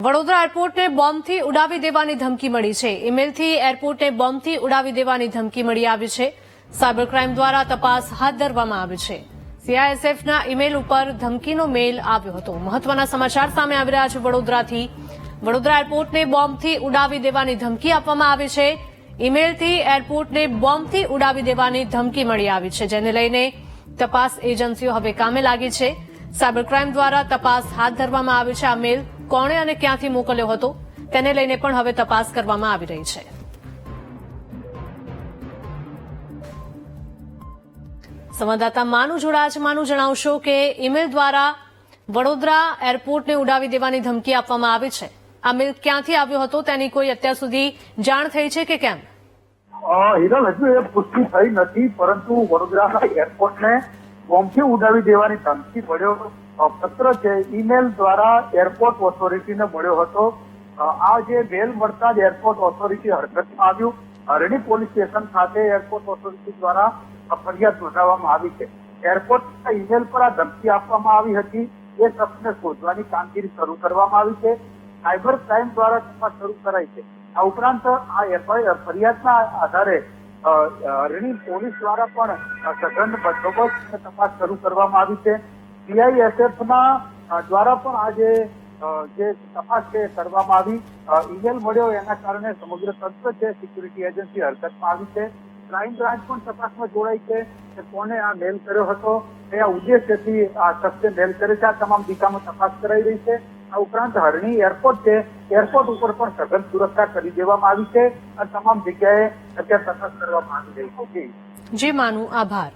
વડોદરા એરપોર્ટને બોમ્બથી ઉડાવી દેવાની ધમકી મળી છે. ઈમેલથી એરપોર્ટને બોમ્બથી ઉડાવી દેવાની ધમકી મળી આવી છે. સાયબર ક્રાઇમ દ્વારા તપાસ હાથ ધરવામાં આવી છે. સીઆઈએસએફના ઈમેલ ઉપર ધમકીનો મેલ આવ્યો હતો. મહત્વના સમાચાર સામે આવી રહ્યા છે વડોદરાથી. વડોદરા એરપોર્ટને બોમ્બથી ઉડાવી દેવાની ધમકી આપવામાં આવી છે. ઈમેલથી એરપોર્ટને બોમ્બથી ઉડાવી દેવાની ધમકી મળી આવી છે, જેને લઈને તપાસ એજન્સીઓ હવે કામે લાગી છે. સાયબર ક્રાઇમ દ્વારા તપાસ હાથ ધરવામાં આવી છે. આ મેલ કોણે અને ક્યાંથી મોકલ્યો હતો તેને લઈને પણ હવે તપાસ કરવામાં આવી રહી છે. સંવાદદાતા માનુ જોડાયા છે. માનુ, જણાવશો કે ઈમેલ દ્વારા વડોદરા એરપોર્ટને ઉડાવી દેવાની ધમકી આપવામાં આવી છે. આ મેલ ક્યાંથી આવ્યો હતો તેની કોઈ અત્યાર સુધી જાણ થઈ છે કે કેમ? હિરલ, હજુ એ પુષ્ટિ થઈ નથી, પરંતુ વડોદરાના એરપોર્ટને બોમ્બથી ઉડાવી દેવાની ધમકી મળ્યો પત્ર છે ઈમેલ દ્વારા એરપોર્ટ ઓથોરિટીને મળ્યો હતો. આ જે મેલ મળતા જ એરપોર્ટ ઓથોરિટી હરકતમાં આવ્યું. હરણી પોલીસ સ્ટેશન ખાતે એરપોર્ટ ઓથોરિટી દ્વારા ફરિયાદ નોંધાવવામાં આવી છે. એરપોર્ટના ઈમેલ પર આ ધમકી આપવામાં આવી હતી. એ શખ્સને શોધવાની કામગીરી શરૂ કરવામાં આવી છે. સાયબર ક્રાઇમ દ્વારા તપાસ શરૂ કરાઈ છે. આ ઉપરાંત આ ફરિયાદના આધારે હરણી પોલીસ દ્વારા પણ સઘન બંદોબસ્ત તપાસ શરૂ કરવામાં આવી છે. સીઆઈએસએફના દ્વારા પણ આ જે તપાસ છે કરવામાં આવી. ઈમેલ મળ્યો એના કારણે સમગ્ર તંત્ર છે, સિક્યુરિટી એજન્સી હરકતમાં આવી છે. ક્રાઇમ બ્રાન્ચ પણ તપાસમાં જોડાઈ છે કે કોને આ મેલ કર્યો હતો, કયા ઉદ્દેશ્યથી આ શખ્સે મેલ કર્યો છે. આ તમામ દિશામાં તપાસ કરાઈ રહી છે. આ ઉપરાંત હરણી એરપોર્ટ છે, એરપોર્ટ ઉપર પણ સઘન સુરક્ષા કરી દેવામાં આવી છે અને તમામ જગ્યાએ અત્યારે તપાસ કરવામાં આવી રહી છે. જી માનુ, આભાર.